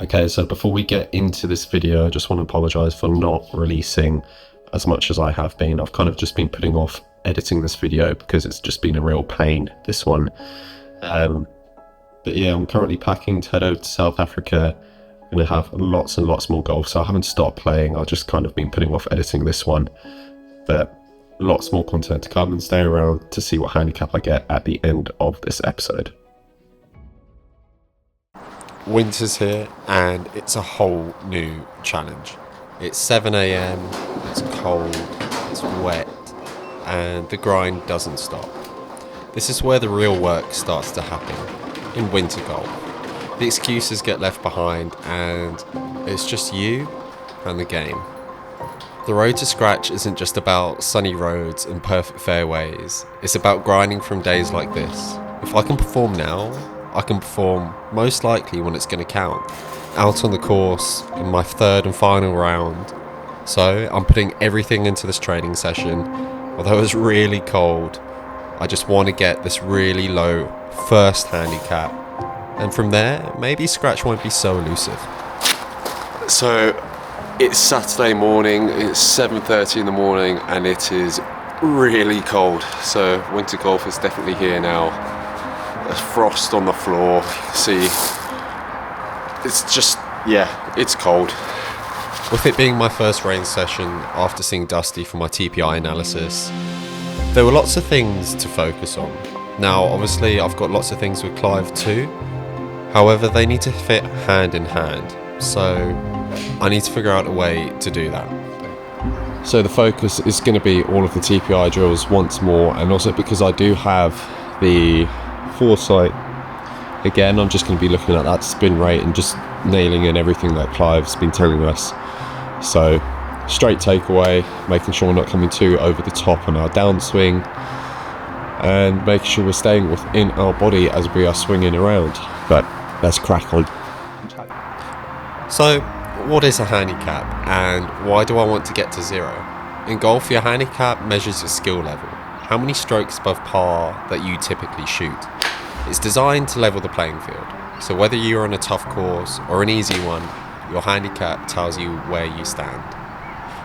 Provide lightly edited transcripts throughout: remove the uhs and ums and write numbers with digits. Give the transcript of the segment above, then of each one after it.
Okay, so before we get into this video, I just want to apologize for not releasing as much as I have been. I've kind of just been putting off editing this video because it's just been a real pain, this one. But yeah, I'm currently packing to head over to South Africa. I'm going to have lots and lots more golf, so I haven't stopped playing. I've just kind of been putting off editing this one. But lots more content to come, and stay around to see what handicap I get at the end of this episode. Winter's here and it's a whole new challenge. It's 7 a.m, it's cold, it's wet, and the grind doesn't stop. This is where the real work starts to happen, in winter golf. The excuses get left behind and it's just you and the game. The road to scratch isn't just about sunny roads and perfect fairways, it's about grinding from days like this. If I can perform now, I can perform most likely when it's going to count, out on the course in my third and final round. So I'm putting everything into this training session. Although it's really cold, I just want to get this really low first handicap, and from there maybe scratch won't be so elusive. So it's Saturday morning, it's 7:30 in the morning and it is really cold. So winter golf is definitely here now. There's frost on the floor, you can see. It's just, yeah, it's cold. With it being my first rain session after seeing Dusty for my TPI analysis, there were lots of things to focus on. Now, obviously, I've got lots of things with Clive too. However, they need to fit hand in hand. So I need to figure out a way to do that. So the focus is going to be all of the TPI drills once more, and also because I do have the foresight, again, I'm just going to be looking at that spin rate and just nailing in everything that Clive's been telling us. So straight takeaway, making sure we're not coming too over the top on our downswing, and making sure we're staying within our body as we are swinging around. But let's crack on. So what is a handicap and why do I want to get to zero? In golf, your handicap measures your skill level, how many strokes above par that you typically shoot. It's designed to level the playing field, so whether you're on a tough course or an easy one, your handicap tells you where you stand.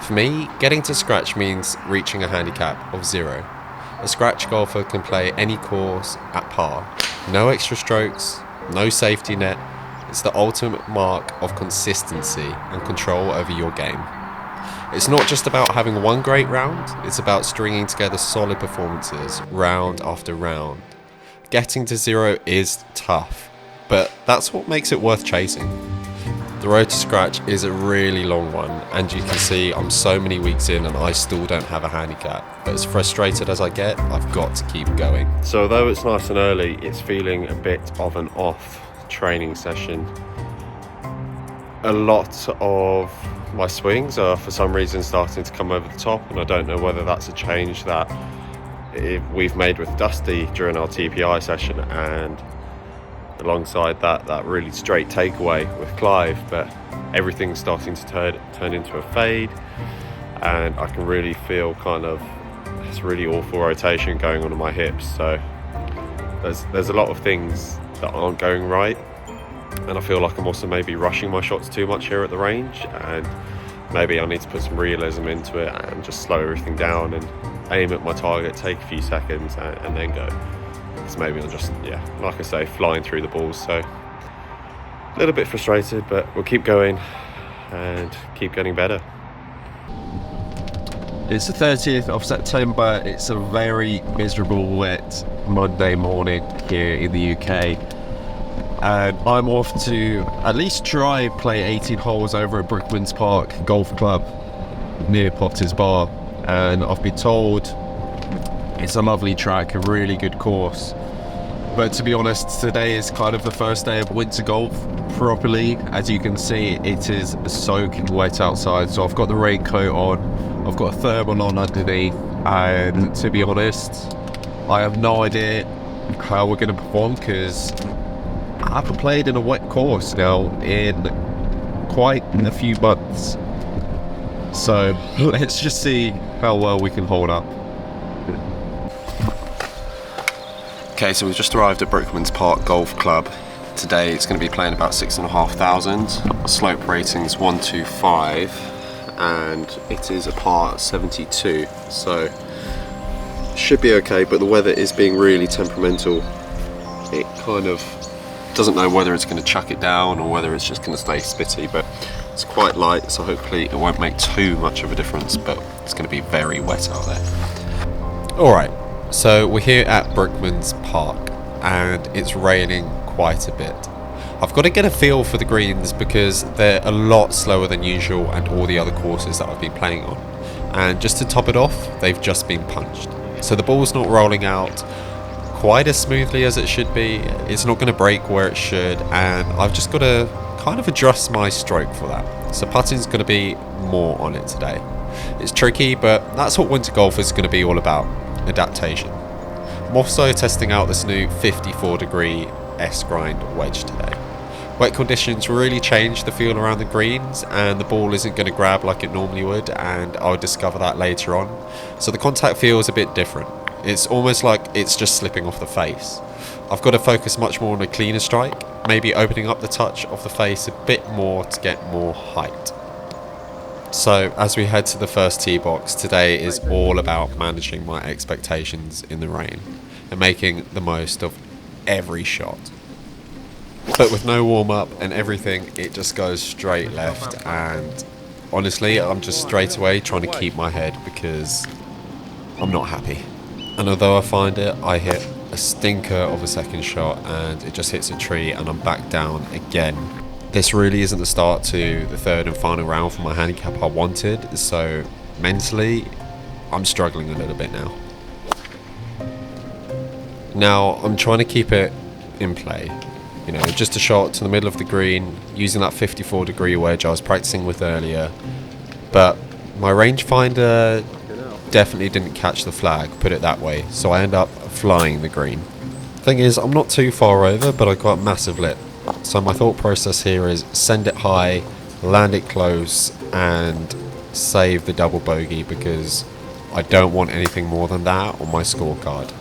For me, getting to scratch means reaching a handicap of zero. A scratch golfer can play any course at par. No extra strokes, no safety net. It's the ultimate mark of consistency and control over your game. It's not just about having one great round, it's about stringing together solid performances round after round. Getting to zero is tough, but that's what makes it worth chasing. The road to scratch is a really long one, and you can see I'm so many weeks in and I still don't have a handicap. But as frustrated as I get, I've got to keep going. So although it's nice and early, it's feeling a bit of an off training session. A lot of my swings are for some reason starting to come over the top, and I don't know whether that's a change that we've made with Dusty during our TPI session, and alongside that really straight takeaway with Clive, but everything's starting to turn into a fade, and I can really feel kind of this really awful rotation going on in my hips. So there's a lot of things that aren't going right, and I feel like I'm also maybe rushing my shots too much here at the range, and maybe I need to put some realism into it and just slow everything down and aim at my target, take a few seconds and then go. Because maybe I'm just, like I say, flying through the balls. So a little bit frustrated, but we'll keep going and keep getting better. It's the 30th of September. It's a very miserable, wet Monday morning here in the UK. And I'm off to at least try play 18 holes over at Brookmans Park Golf Club near Potter's Bar. And I've been told it's a lovely track, a really good course. But to be honest, today is kind of the first day of winter golf properly. As you can see, it is soaking wet outside, so I've got the raincoat on, I've got a thermal on underneath, and to be honest, I have no idea how we're going to perform because I haven't played in a wet course now in quite a few months. So let's just see how well we can hold up. Okay, so we've just arrived at Brookmans Park Golf Club. today it's going to be playing about 6,500. Slope rating's 125 and it is a par 72, so should be okay, but the weather is being really temperamental. It kind of doesn't know whether it's going to chuck it down or whether it's just going to stay spitty, but it's quite light, so hopefully it won't make too much of a difference, but it's going to be very wet out there. Alright, so we're here at Brookmans Park and it's raining quite a bit. I've got to get a feel for the greens because they're a lot slower than usual and all the other courses that I've been playing on. And just to top it off, they've just been punched. So the ball's not rolling out quite as smoothly as it should be. It's not going to break where it should, and I've just got to kind of adjust my stroke for that. So putting's going to be more on it today. It's tricky, but that's what winter golf is going to be all about, adaptation. I'm also testing out this new 54-degree S-grind wedge today. Wet conditions really change the feel around the greens and the ball isn't going to grab like it normally would, and I'll discover that later on. So the contact feels a bit different. It's almost like it's just slipping off the face. I've got to focus much more on a cleaner strike, maybe opening up the touch of the face a bit more to get more height. So as we head to the first tee box, today is all about managing my expectations in the rain and making the most of every shot. But with no warm-up and everything, it just goes straight left, and honestly I'm just straight away trying to keep my head because I'm not happy. And although I find it, I hit a stinker of a second shot and it just hits a tree and I'm back down again. This really isn't the start to the third and final round for my handicap I wanted, so mentally I'm struggling a little bit now. Now I'm trying to keep it in play. You know, just a shot to the middle of the green using that 54-degree wedge I was practicing with earlier, but my rangefinder definitely didn't catch the flag, put it that way, so I end up flying the green. Thing is, I'm not too far over, but I got massive lip, so my thought process here is send it high, land it close and save the double bogey because I don't want anything more than that on my scorecard.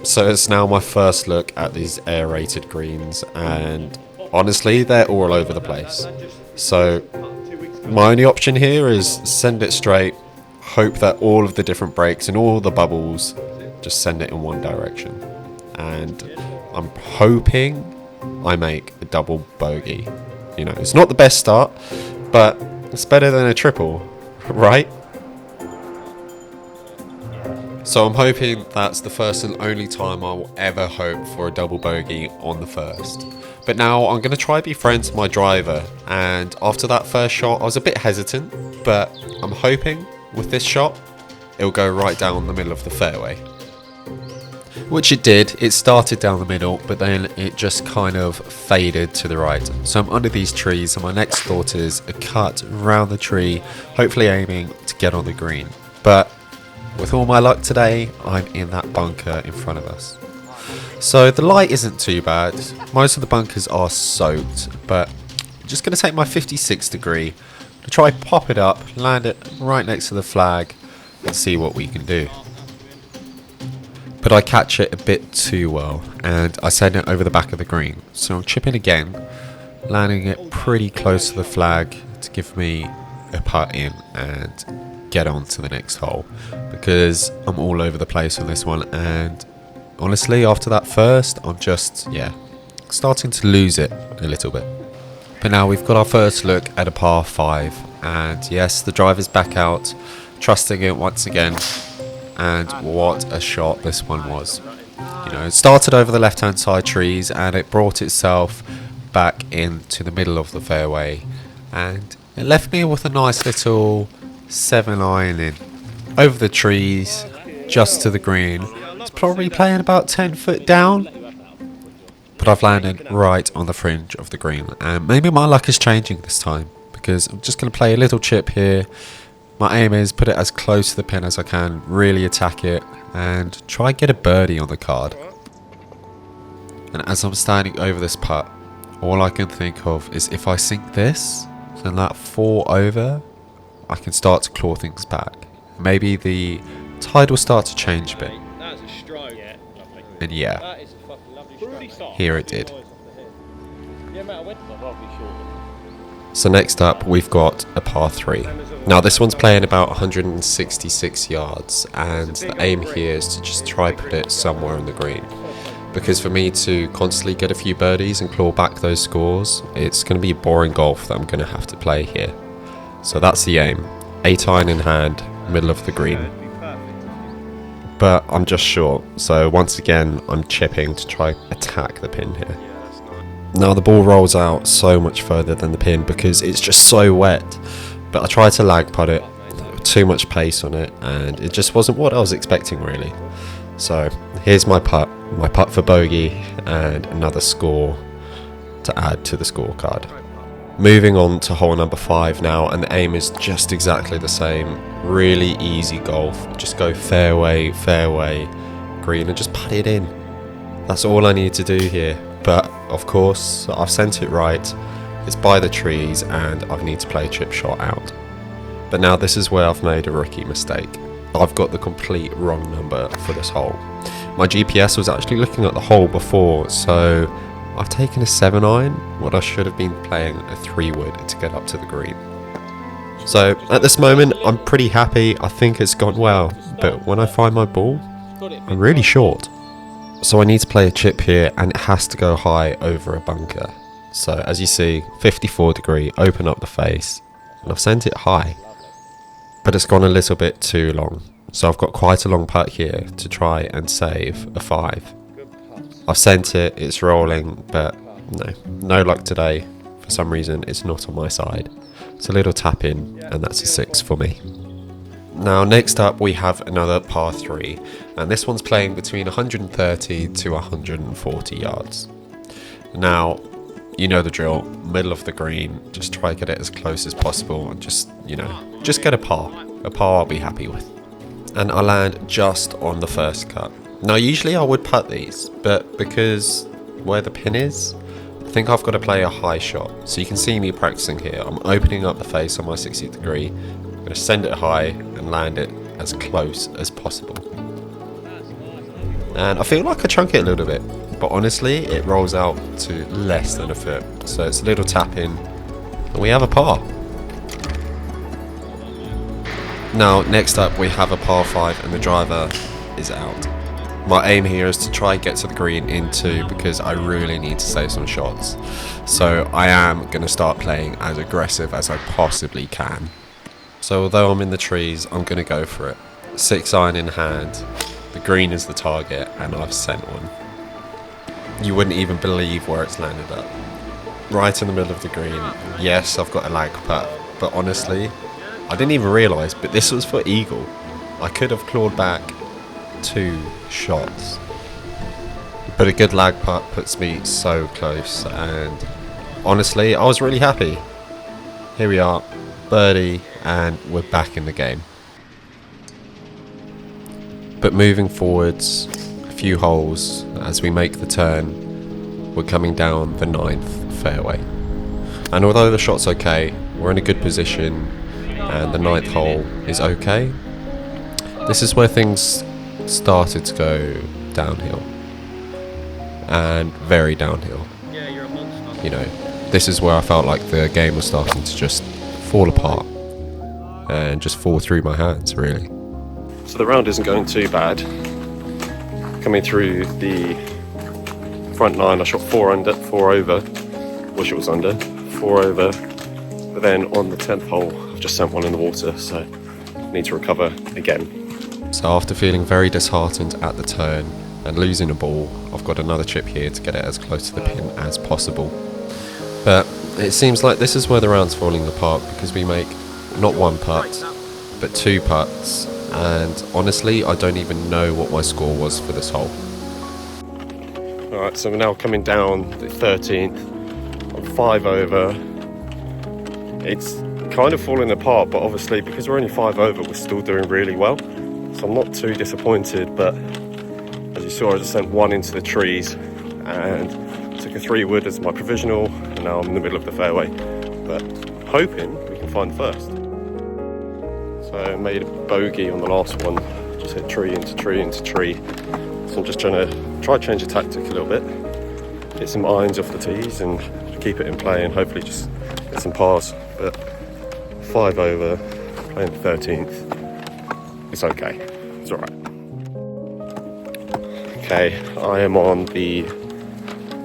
So it's now my first look at these aerated greens and honestly they're all over the place. So my only option here is send it straight, hope that all of the different breaks and all the bubbles just send it in one direction. And I'm hoping I make a double bogey. You know, it's not the best start, but it's better than a triple, right? So I'm hoping that's the first and only time I will ever hope for a double bogey on the first. But now I'm going to try be friends with my driver, and after that first shot I was a bit hesitant, but I'm hoping with this shot it'll go right down the middle of the fairway. Which it did. It started down the middle, but then it just kind of faded to the right. So I'm under these trees and my next thought is a cut round the tree, hopefully aiming to get on the green. But with all my luck today, I'm in that bunker in front of us. So the light isn't too bad. Most of the bunkers are soaked, but I'm just going to take my 56-degree to try pop it up, land it right next to the flag and see what we can do. But I catch it a bit too well and I send it over the back of the green. So I'm chipping again, landing it pretty close to the flag to give me a putt in and get on to the next hole, because I'm all over the place on this one, and honestly after that first I'm just starting to lose it a little bit. But now we've got our first look at a par 5, and yes, the drive is back out, trusting it once again, and what a shot this one was. You know, it started over the left hand side trees and it brought itself back into the middle of the fairway, and it left me with a nice little 7-iron in over the trees just to the green. It's probably playing about 10 foot down, but I've landed right on the fringe of the green, and maybe my luck is changing this time because I'm just going to play a little chip here. My aim is put it as close to the pin as I can, really attack it and try and get a birdie on the card. And as I'm standing over this putt, all I can think of is if I sink this, then that 4 over, I can start to claw things back. Maybe the tide will start to change a bit. And yeah, here it did. So next up we've got a par 3. Now this one's playing about 166 yards, and the aim here is to just try put it somewhere on the green. Because for me to constantly get a few birdies and claw back those scores, it's going to be boring golf that I'm going to have to play here. So that's the aim. 8 iron in hand, middle of the green. But I'm just short, so once again I'm chipping to try attack the pin here. Now the ball rolls out so much further than the pin because it's just so wet, but I tried to lag putt it, too much pace on it, and it just wasn't what I was expecting really. So here's my putt for bogey and another score to add to the scorecard. Moving on to hole number 5 now, and the aim is just exactly the same. Really easy golf, just go fairway, fairway, green and just putt it in. That's all I need to do here. But of course I've sent it right, it's by the trees and I need to play a chip shot out. But now this is where I've made a rookie mistake. I've got the complete wrong number for this hole. My GPS was actually looking at the hole before, so I've taken a 7 iron when I should have been playing a 3 wood to get up to the green. So at this moment I'm pretty happy, I think it's gone well, but when I find my ball, I'm really short. So I need to play a chip here and it has to go high over a bunker. So as you see, 54 degree, open up the face, and I've sent it high. But it's gone a little bit too long. So I've got quite a long putt here to try and save a 5. I've sent it, it's rolling, but no luck today. For some reason it's not on my side. It's a little tap in and that's a 6 for me. Now next up we have another par 3, and this one's playing between 130 to 140 yards. Now, you know the drill, middle of the green, just try to get it as close as possible and just get a par I'll be happy with. And I land just on the first cut. Now usually I would putt these, but because where the pin is, I think I've got to play a high shot. So you can see me practicing here, I'm opening up the face on my 60th degree, I'm going to send it high and land it as close as possible. And I feel like I chunk it a little bit, but honestly it rolls out to less than a foot. So it's a little tap in and we have a par. Now next up we have a par 5 and the driver is out. My aim here is to try and get to the green in 2 because I really need to save some shots. So I am going to start playing as aggressive as I possibly can. So although I'm in the trees, I'm going to go for it. 6 iron in hand, the green is the target and I've sent one. You wouldn't even believe where it's landed up. Right in the middle of the green. Yes, I've got a lag putt, but honestly, I didn't even realise, but this was for eagle. I could have clawed back 2 shots. But a good lag putt puts me so close, and honestly, I was really happy. Here we are, birdie, and we're back in the game. But moving forwards a few holes, as we make the turn, we're coming down the 9th fairway. And although the shot's okay, we're in a good position, and the 9th hole is okay. This is where things started to go downhill, and very downhill. You know, this is where I felt like the game was starting to just fall apart and just fall through my hands, really. So the round isn't going too bad. Coming through the front 9, I shot 4 over. Wish it was under 4 over, but then on the 10th hole I've just sent one in the water, so I need to recover again. So after feeling very disheartened at the turn and losing a ball, I've got another chip here to get it as close to the pin as possible. But it seems like this is where the round's falling apart, because we make not 1 putt, but 2 putts, and honestly I don't even know what my score was for this hole. Alright, so we're now coming down the 13th, on 5 over. It's kind of falling apart, but obviously because we're only 5 over we're still doing really well. So I'm not too disappointed, but as you saw I just sent 1 into the trees and took a 3 wood as my provisional, and now I'm in the middle of the fairway, but hoping we can find first. So I made a bogey on the last one, just hit tree into tree into tree. So I'm just trying to change the tactic a little bit, get some irons off the tees and keep it in play and hopefully just get some pars. But 5 over, playing the 13th, it's okay, it's alright. Okay, I am on the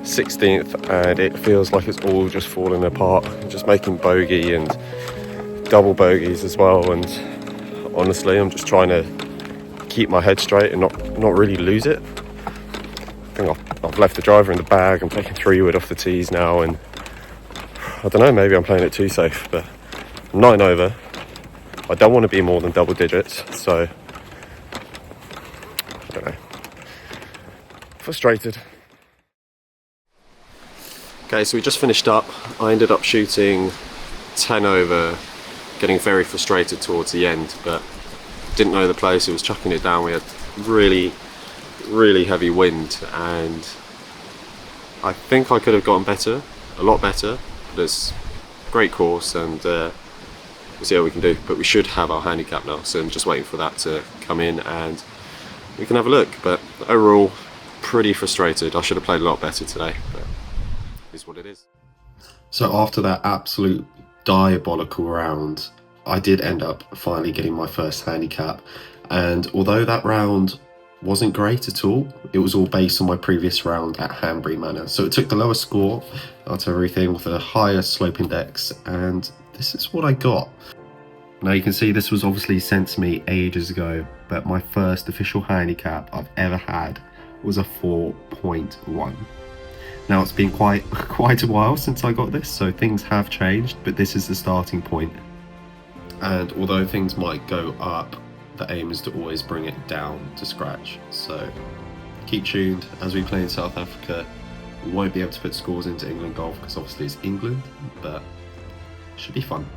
16th and it feels like it's all just falling apart. I'm just making bogey and double bogeys as well, and honestly I'm just trying to keep my head straight and not really lose it. I think I've left the driver in the bag. I'm taking 3-wood off the tees now, and I don't know, maybe I'm playing it too safe, but 9 over. I don't want to be more than double digits, so I don't know. Frustrated. Okay, so we just finished up. I ended up shooting 10 over, getting very frustrated towards the end, but didn't know the place. It was chucking it down. We had really heavy wind, and I think I could have gotten better, a lot better. But it's a great course, and we'll see what we can do. But we should have our handicap now, so I'm just waiting for that to come in and we can have a look. But overall, pretty frustrated. I should have played a lot better today, but it is what it is. So after that absolute diabolical round, I did end up finally getting my first handicap, and although that round wasn't great at all, it was all based on my previous round at Hanbury Manor. So it took the lowest score out of everything with a higher slope index, and this is what I got. Now you can see this was obviously sent to me ages ago, but my first official handicap I've ever had was a 4.1. Now it's been quite a while since I got this, so things have changed, but this is the starting point. And although things might go up, the aim is to always bring it down to scratch. So keep tuned as we play in South Africa. We won't be able to put scores into England golf because obviously it's England, but it should be fun.